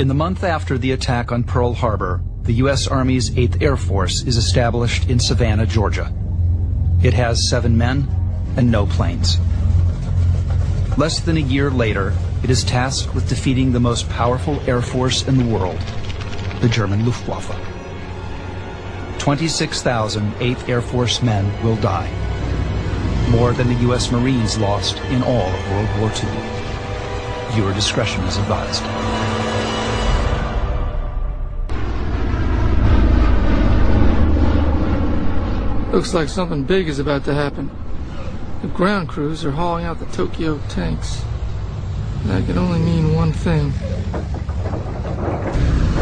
In the month after the attack on Pearl Harbor, the U.S. Army's 8th Air Force is established in Savannah, Georgia. It has 7 men and no planes. Less than a year later, it is tasked with defeating the most powerful air force in the world, the German Luftwaffe. 26,000 8th Air Force men will die, more than the U.S. Marines lost in all of World War II. Viewer discretion is advised. Looks like something big is about to happen. The ground crews are hauling out the Tokyo tanks. That can only mean one thing.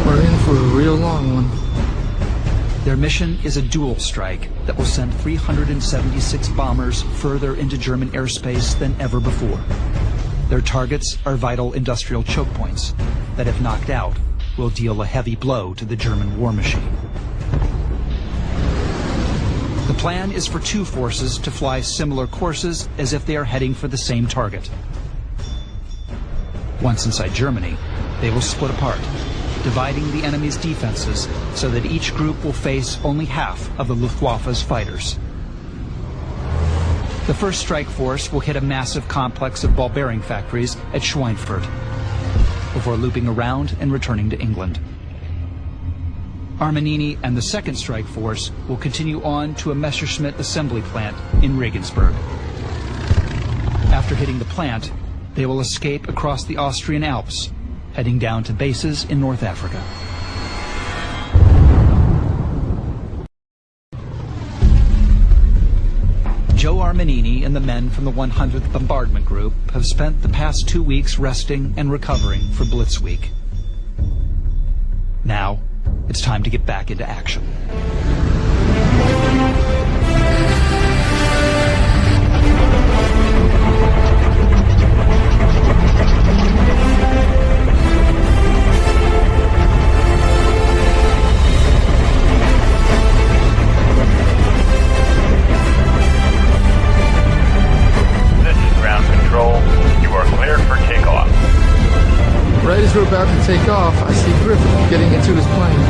We're in for a real long one. Their mission is a dual strike that will send 376 bombers further into German airspace than ever before. Their targets are vital industrial choke points that, if knocked out, will deal a heavy blow to the German war machine. The plan is for 2 forces to fly similar courses as if they are heading for the same target. Once inside Germany, they will split apart, dividing the enemy's defenses so that each group will face only half of the Luftwaffe's fighters. The first strike force will hit a massive complex of ball bearing factories at Schweinfurt before looping around and returning to England. Armanini and the second strike force will continue on to a Messerschmitt assembly plant in Regensburg. After hitting the plant, they will escape across the Austrian Alps, heading down to bases in North Africa. Joe Armanini and the men from the 100th Bombardment Group have spent the past 2 weeks resting and recovering for Blitz Week. Now, it's time to get back into action. This is ground control. You are cleared for takeoff. Right as we're about to take off, I see Griffith getting into his plane.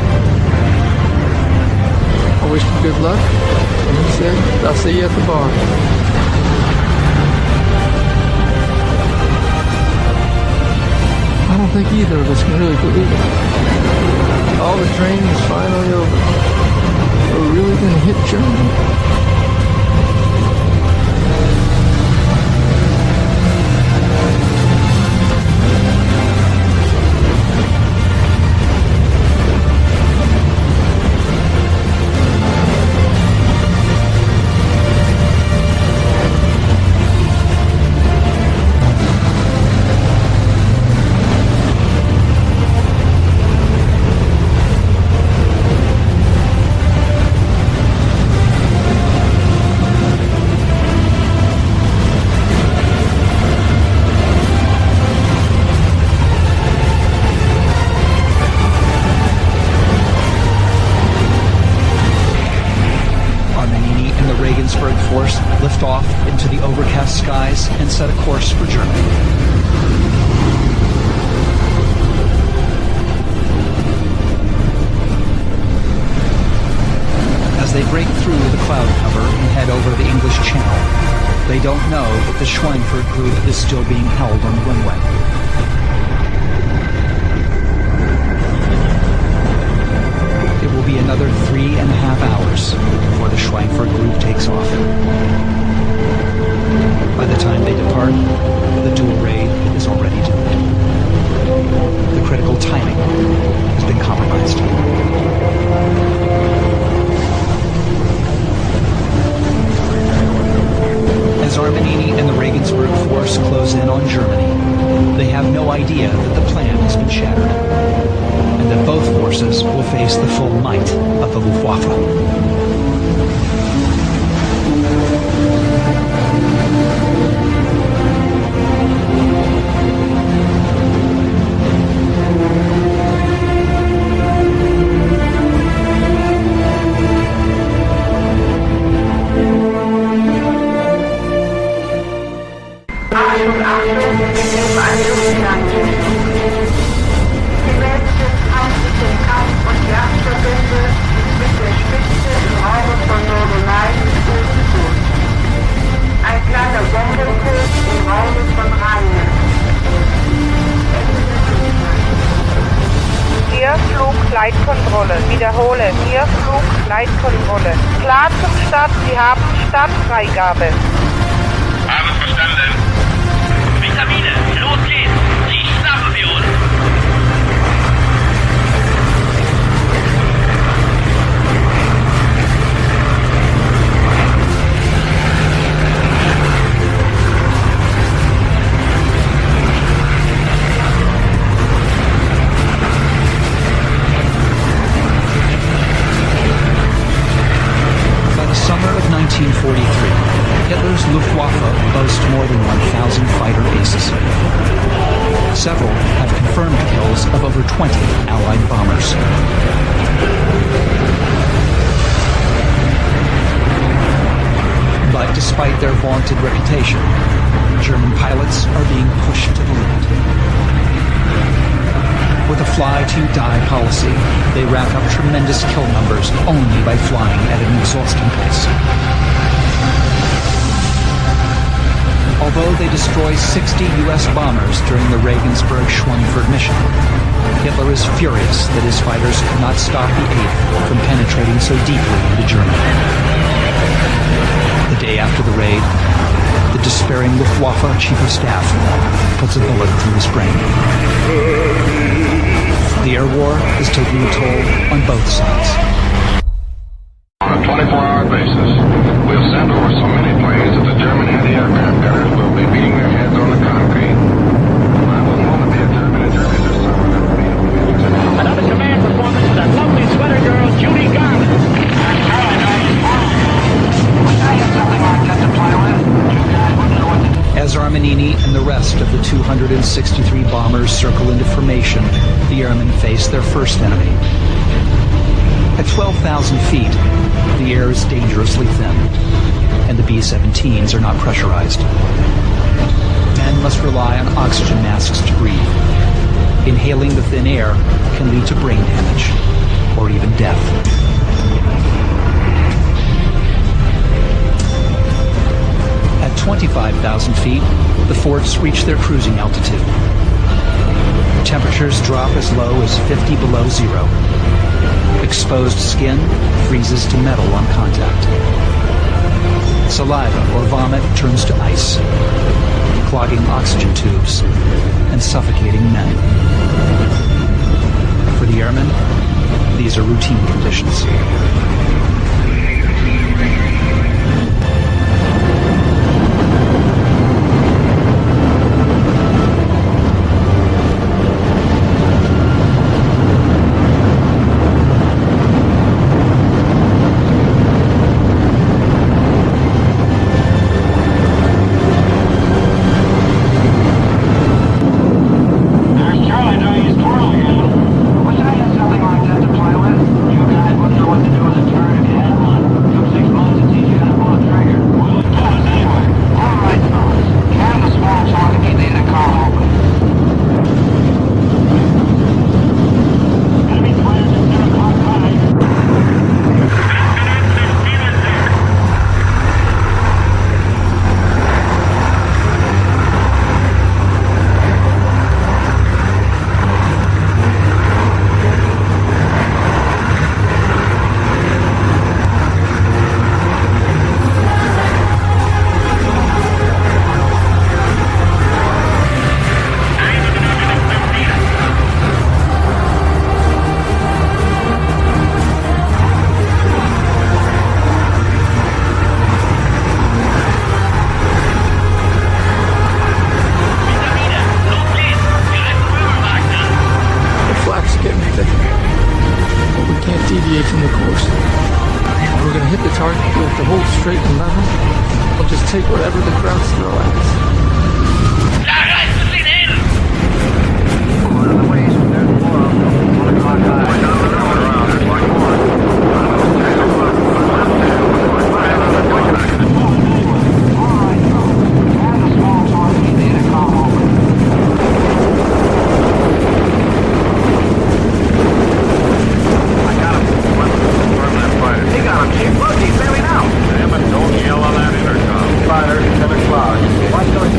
I wish him good luck, and he said, I'll see you at the bar. I don't think either of us can really believe it. All the training is finally over. We're really going to hit Germany. Lift off into the overcast skies and set a course for Germany. As they break through the cloud cover and head over the English Channel, they don't know that the Schweinfurt group is still being held on the runway. It will be another 3.5 hours before the Schweinfurt group takes off. By the time they depart, the dual raid is already doomed. The critical timing has been compromised. As Armanini and the Regensburg force close in on Germany, they have no idea that the plan has been shattered, and that both forces will face the full might of the Luftwaffe. Achtung, Achtung, wir nehmen Anflugbereich. Flugleitkontrolle. Wiederhole, hier Flugleitkontrolle. Klar zum Start, Sie haben Startfreigabe. Haben verstanden. Vitamine, los geht's! Sie schnappen wir uns! Summer of 1943, Hitler's Luftwaffe boasts more than 1,000 fighter aces. Several have confirmed kills of over 20 Allied bombers. But despite their vaunted reputation, German pilots are being pushed to the limit. With a fly-to-die policy, they rack up tremendous kill numbers only by flying at an exhausting pace. Although they destroy 60 U.S. bombers during the Regensburg-Schweinfurt mission, Hitler is furious that his fighters could not stop the 8th from penetrating so deeply into Germany. The day after the raid, the despairing Luftwaffe chief of staff puts a bullet through his brain. The air war is taking a toll on both sides. On a 24-hour basis, we'll send over so many planes that the German anti-aircraft gunners will be beating their heads on the concrete. I wouldn't want to be a German in Germany this summer. Another command performance for that lovely sweater girl, Judy Garland. As Armanini and the rest of the 263 bombers circle into formation, the airmen face their first enemy. At 12,000 feet, the air is dangerously thin, and the B-17s are not pressurized. Men must rely on oxygen masks to breathe. Inhaling the thin air can lead to brain damage, or even death. At 25,000 feet, the forts reach their cruising altitude. Temperatures drop as low as 50 below zero. Exposed skin freezes to metal on contact. Saliva or vomit turns to ice, clogging oxygen tubes and suffocating men. For the airmen, these are routine conditions. From the course. We're going to hit the target. We have to hold straight and level. We'll just take whatever the crowds throw at us. Da reißen Sie hin! One of the ways, there's more of them. 1 o'clock high. Around, there's like more. Don't yell on that intercom. Fire, 10 o'clock. Watch those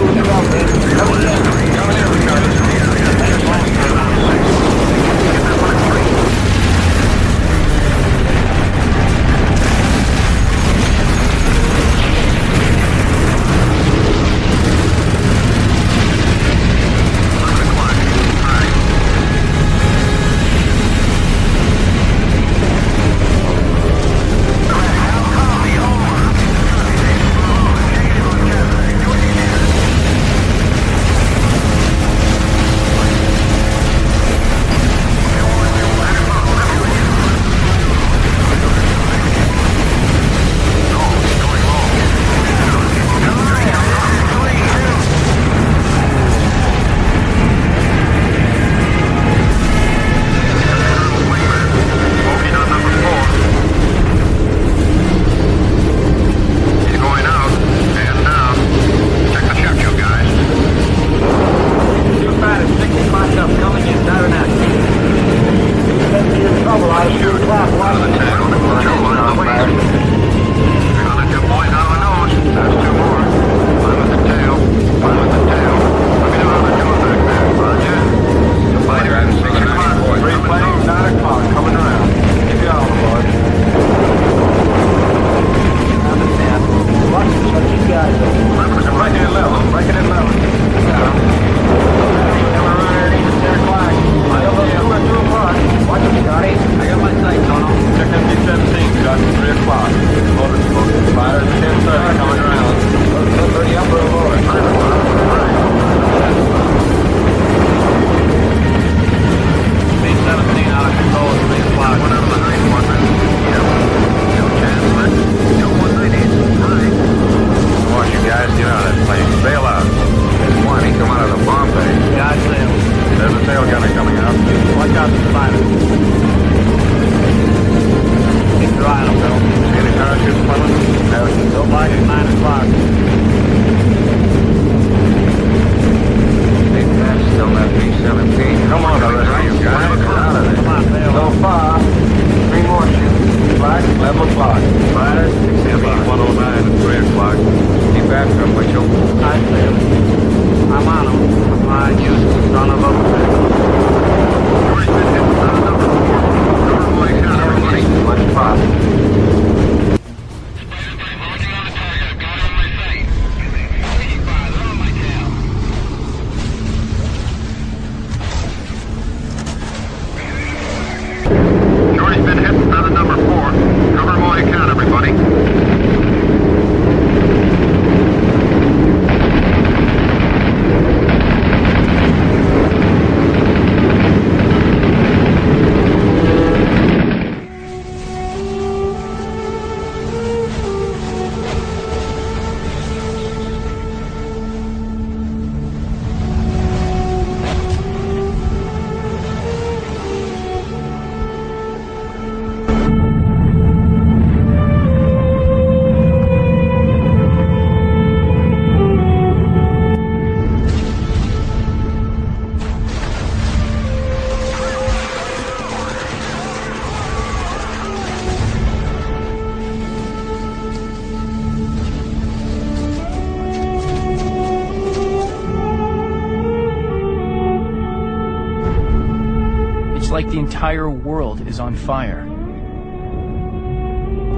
Like the entire world is on fire.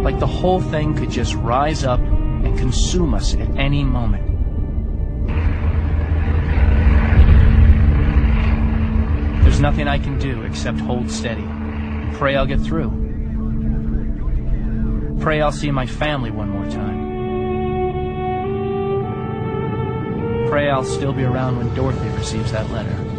Like the whole thing could just rise up and consume us at any moment. There's nothing I can do except hold steady. Pray I'll get through. Pray I'll see my family one more time. Pray I'll still be around when Dorothy receives that letter.